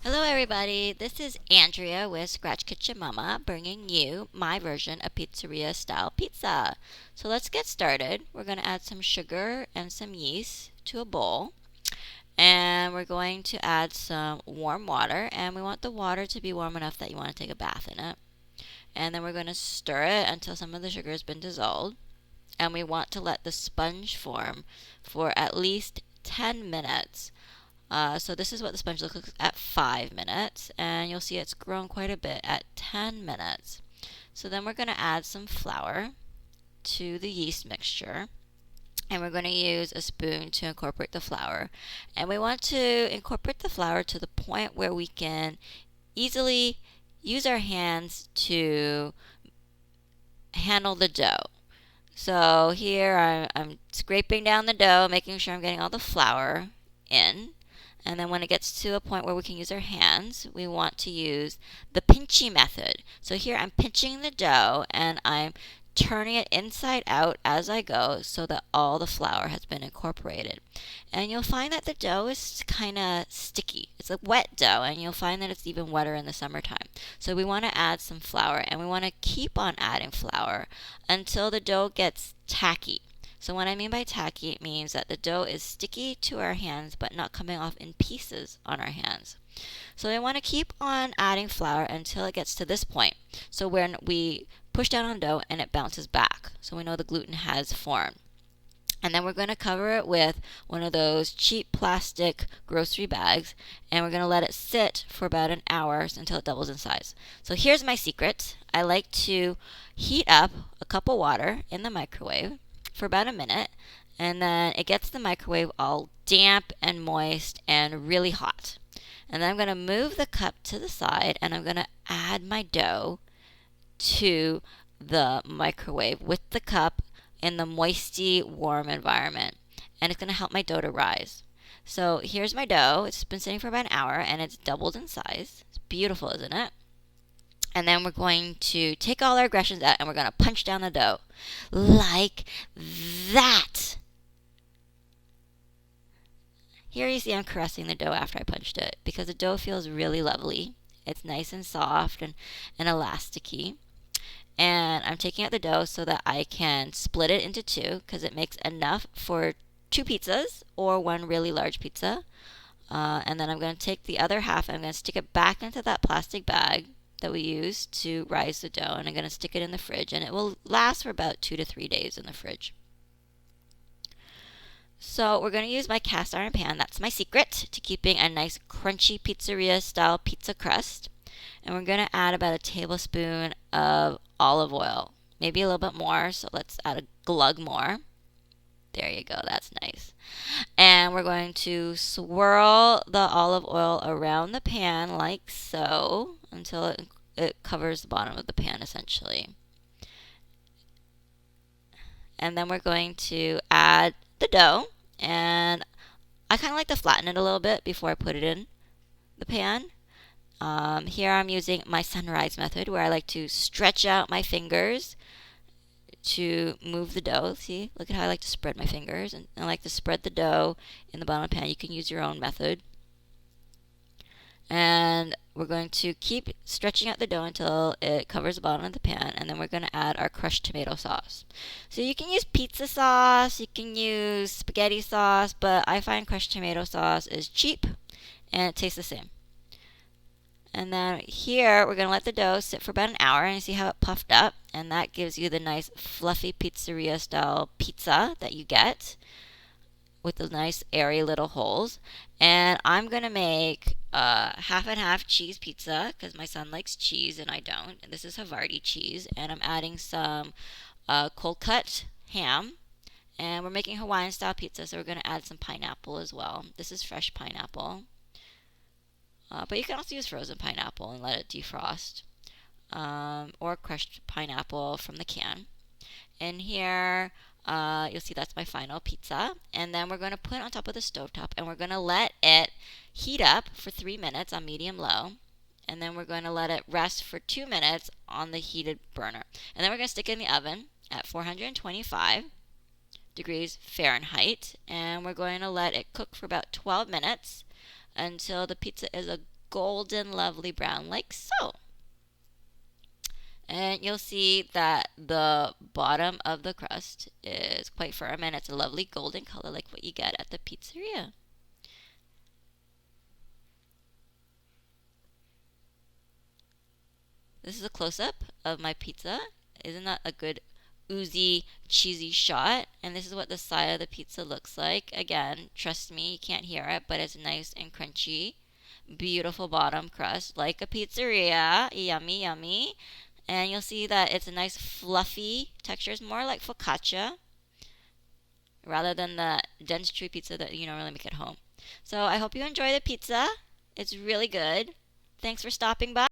Hello, everybody. This is Andrea with Scratch Kitchen Mama bringing you my version of pizzeria style pizza. So let's get started. We're going to add some sugar and some yeast to a bowl. And we're going to add some warm water. And we want the water to be warm enough that you want to take a bath in it. And then we're going to stir it until some of the sugar has been dissolved. And we want to let the sponge form for at least 10 minutes. So this is what the sponge looks like at 5 minutes, and you'll see it's grown quite a bit at 10 minutes. So then we're going to add some flour to the yeast mixture, and we're going to use a spoon to incorporate the flour. And we want to incorporate the flour to the point where we can easily use our hands to handle the dough. So here I'm scraping down the dough, making sure I'm getting all the flour in. And then when it gets to a point where we can use our hands, we want to use the pinchy method. So here I'm pinching the dough and I'm turning it inside out as I go so that all the flour has been incorporated. And you'll find that the dough is kind of sticky. It's a wet dough, and you'll find that it's even wetter in the summertime. So we want to add some flour, and we want to keep on adding flour until the dough gets tacky. So what I mean by tacky, it means that the dough is sticky to our hands but not coming off in pieces on our hands. So we want to keep on adding flour until it gets to this point. So when we push down on dough and it bounces back, so we know the gluten has formed. And then we're going to cover it with one of those cheap plastic grocery bags, and we're going to let it sit for about an hour until it doubles in size. So here's my secret. I like to heat up a cup of water in the microwave for about a minute, and then it gets the microwave all damp and moist and really hot. And then I'm going to move the cup to the side, and I'm going to add my dough to the microwave with the cup in the moisty, warm environment. And it's going to help my dough to rise. So here's my dough. It's been sitting for about an hour, and it's doubled in size. It's beautiful, isn't it? And then we're going to take all our aggressions out and we're going to punch down the dough like that. Here you see I'm caressing the dough after I punched it because the dough feels really lovely. It's nice and soft and elasticy. And I'm taking out the dough so that I can split it into two because it makes enough for two pizzas or one really large pizza. And then I'm going to take the other half and I'm going to stick it back into that plastic bag that we use to rise the dough, and I'm going to stick it in the fridge, and it will last for about 2 to 3 days in the fridge. So we're going to use my cast iron pan. That's my secret to keeping a nice crunchy pizzeria style pizza crust. And we're going to add about a tablespoon of olive oil, maybe a little bit more, so let's add a glug more. There you go, that's nice. And we're going to swirl the olive oil around the pan like so until it covers the bottom of the pan essentially. And then we're going to add the dough, and I kind of like to flatten it a little bit before I put it in the pan. Here I'm using my sunrise method where I like to stretch out my fingers to move the dough. See, look at how I like to spread my fingers, and I like to spread the dough in the bottom of the pan. You can use your own method. And we're going to keep stretching out the dough until it covers the bottom of the pan, and then we're going to add our crushed tomato sauce. So you can use pizza sauce, you can use spaghetti sauce, but I find crushed tomato sauce is cheap and it tastes the same. And then here we're going to let the dough sit for about an hour, and you see how it puffed up, and that gives you the nice fluffy pizzeria style pizza that you get with the nice airy little holes. And I'm going to make half and half cheese pizza because my son likes cheese and I don't. And this is Havarti cheese, and I'm adding some cold cut ham. And we're making Hawaiian style pizza, so we're going to add some pineapple as well. This is fresh pineapple. But you can also use frozen pineapple and let it defrost, or crushed pineapple from the can. And here you'll see that's my final pizza. And then we're going to put it on top of the stovetop, and we're going to let it heat up for 3 minutes on medium low. And then we're going to let it rest for 2 minutes on the heated burner. And then we're going to stick it in the oven at 425 degrees Fahrenheit. And we're going to let it cook for about 12 minutes until the pizza is a golden, lovely brown like so. And you'll see that the bottom of the crust is quite firm and it's a lovely golden color like what you get at the pizzeria. This is a close-up of my pizza. Isn't that a good oozy, cheesy shot? And this is what the side of the pizza looks like. Again, trust me, you can't hear it, but it's nice and crunchy. Beautiful bottom crust, like a pizzeria. Yummy, yummy. And you'll see that it's a nice fluffy texture. It's more like focaccia rather than the dense chewy pizza that you normally make at home. So I hope you enjoy the pizza. It's really good. Thanks for stopping by.